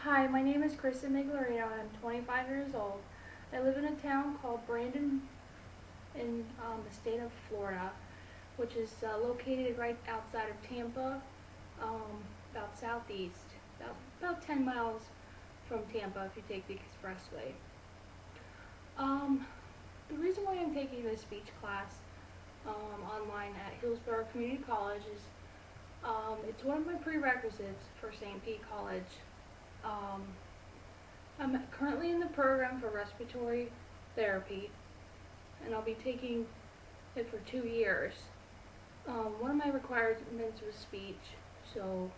Hi, my name is Kristen Miglerino and I'm 25 years old. I live in a town called Brandon in the state of Florida, which is located right outside of Tampa, about southeast, about 10 miles from Tampa if you take the expressway. Um, the reason why I'm taking this speech class online at Hillsborough Community College is it's one of my prerequisites for St. Pete College. Um, I'm currently in the program for respiratory therapy, and I'll be taking it for 2 years. One of my requirements was speech, so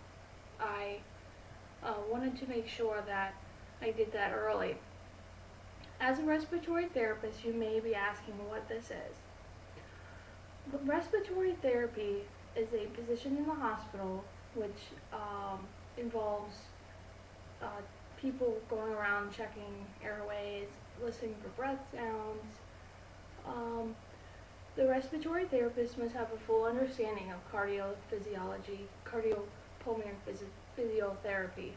I wanted to make sure that I did that early. As a respiratory therapist, you may be asking what this is. But respiratory therapy is a position in the hospital which involves people going around checking airways, listening for breath sounds. The respiratory therapist must have a full understanding of cardiophysiology, cardiopulmonary physiotherapy.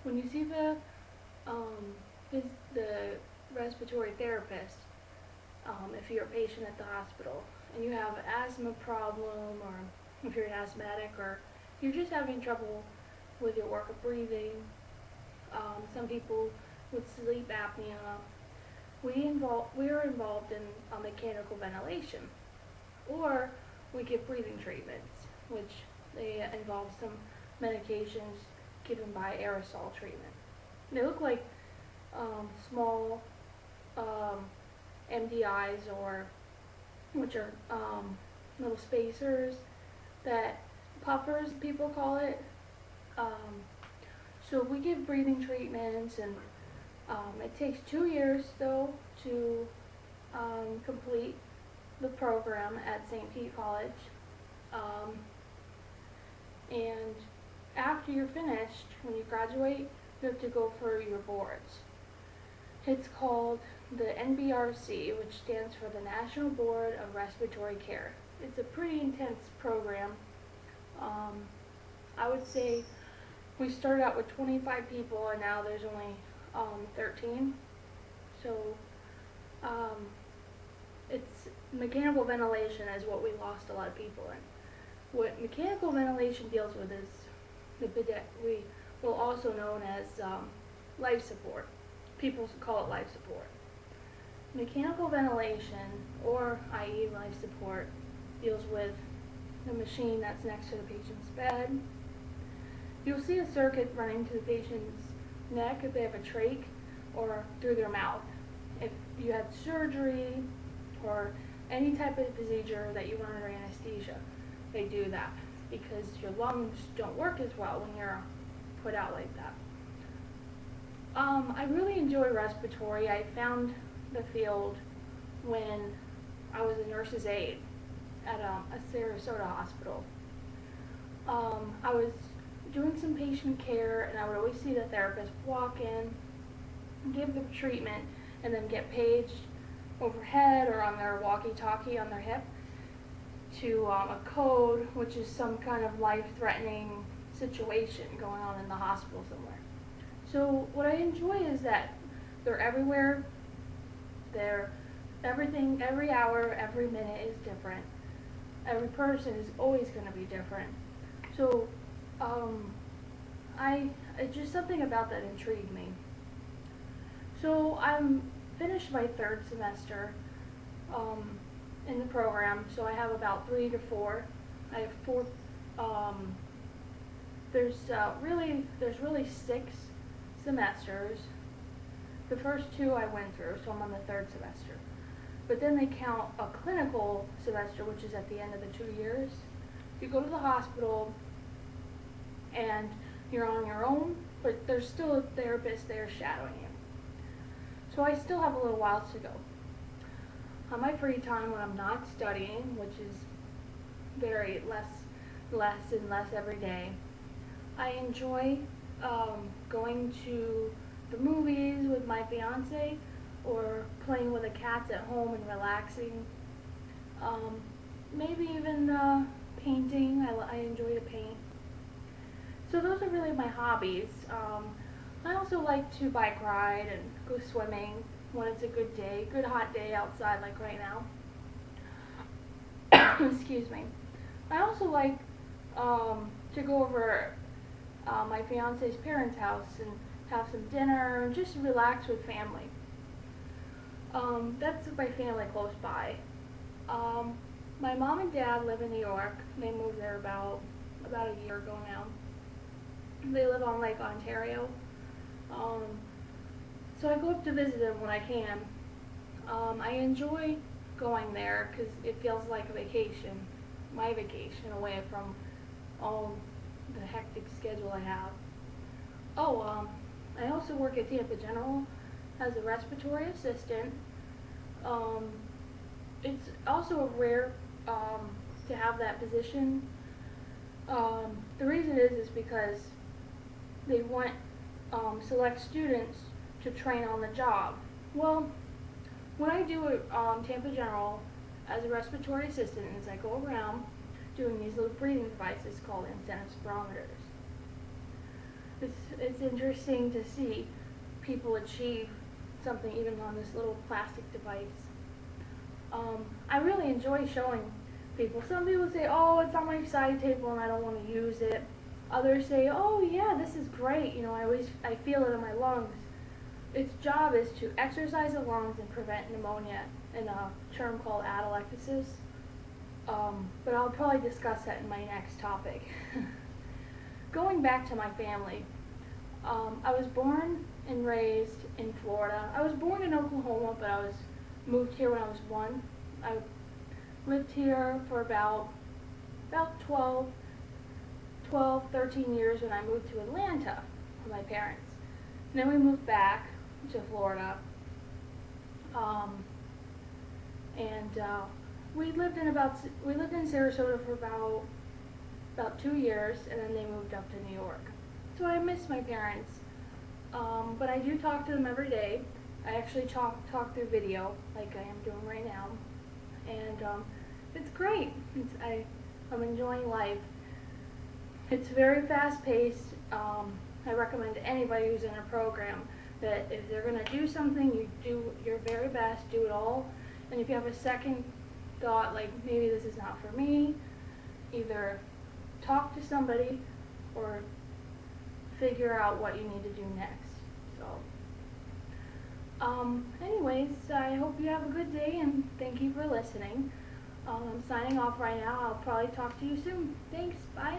When you see the respiratory therapist, if you're a patient at the hospital and you have an asthma problem, or if you're an asthmatic, or you're just having trouble with your work of breathing, some people with sleep apnea, we are involved in mechanical ventilation, or we give breathing treatments, which they involve some medications given by aerosol treatment. They look like small MDIs, or which are little spacers, that puffers people call it. So we give breathing treatments, and it takes 2 years though to complete the program at St. Pete College. And after you're finished, when you graduate, you have to go for your boards. It's called the NBRC, which stands for the National Board of Respiratory Care. It's a pretty intense program. I would say we started out with 25 people and now there's only 13. So it's mechanical ventilation is what we lost a lot of people in. What mechanical ventilation deals with is we will also known as life support. People call it life support. Mechanical ventilation, or i.e. life support, deals with the machine that's next to the patient's bed. You'll see a circuit running to the patient's neck if they have a trach, or through their mouth. If you had surgery or any type of procedure that you run under anesthesia, they do that because your lungs don't work as well when you're put out like that. I really enjoy respiratory. I found the field when I was a nurse's aide at a Sarasota hospital. I was doing some patient care, and I would always see the therapist walk in, give the treatment, and then get paged overhead or on their walkie-talkie on their hip to a code, which is some kind of life-threatening situation going on in the hospital somewhere. So what I enjoy is that they're everywhere. Everything, every hour, every minute is different. Every person is always going to be different. So it's just something about that intrigued me. So I'm finished my third semester in the program, so I have about 3 to 4. I have 4. There's really 6 semesters. The first 2 I went through, so I'm on the 3rd semester. But then they count a clinical semester, which is at the end of the 2 years. You go to the hospital and you're on your own, but there's still a therapist there shadowing you. So I still have a little while to go. On my free time when I'm not studying, which is very less and less every day, I enjoy going to the movies with my fiance, or playing with the cats at home and relaxing. Maybe even painting. I enjoy to paint. So those are really my hobbies. I also like to bike ride and go swimming when it's a good day, good hot day outside like right now. Excuse me. I also like to go over my fiance's parents' house and have some dinner and just relax with family. That's my family close by. My mom and dad live in New York. They moved there about a year ago now. They live on Lake Ontario. Um, so I go up to visit them when I can. I enjoy going there because it feels like a vacation, my vacation away from all the hectic schedule I have. Oh, I also work at Tampa General as a respiratory assistant. Um, it's also rare to have that position. The reason is because they want select students to train on the job. Well, what I do at Tampa General as a respiratory assistant is I go around doing these little breathing devices called incentive spirometers. It's interesting to see people achieve something even on this little plastic device. I really enjoy showing people. Some people say, oh, it's on my side table and I don't want to use it. Others say, oh yeah, this is great. You know, I feel it in my lungs. Its job is to exercise the lungs and prevent pneumonia in a term called atelectasis. But I'll probably discuss that in my next topic. Going back to my family, I was born and raised in Florida. I was born in Oklahoma, but I was moved here when I was 1. I lived here for about 12, 13 years when I moved to Atlanta with my parents. And then we moved back to Florida. We lived in Sarasota for about 2 years, and then they moved up to New York. So I miss my parents, but I do talk to them every day. I actually talk through video, like I am doing right now, and it's great. I'm enjoying life. It's very fast-paced. I recommend to anybody who's in a program that if they're going to do something, you do your very best, do it all. And if you have a second thought, like maybe this is not for me, either talk to somebody or figure out what you need to do next. So, anyways, I hope you have a good day and thank you for listening. I'm signing off right now. I'll probably talk to you soon. Thanks. Bye.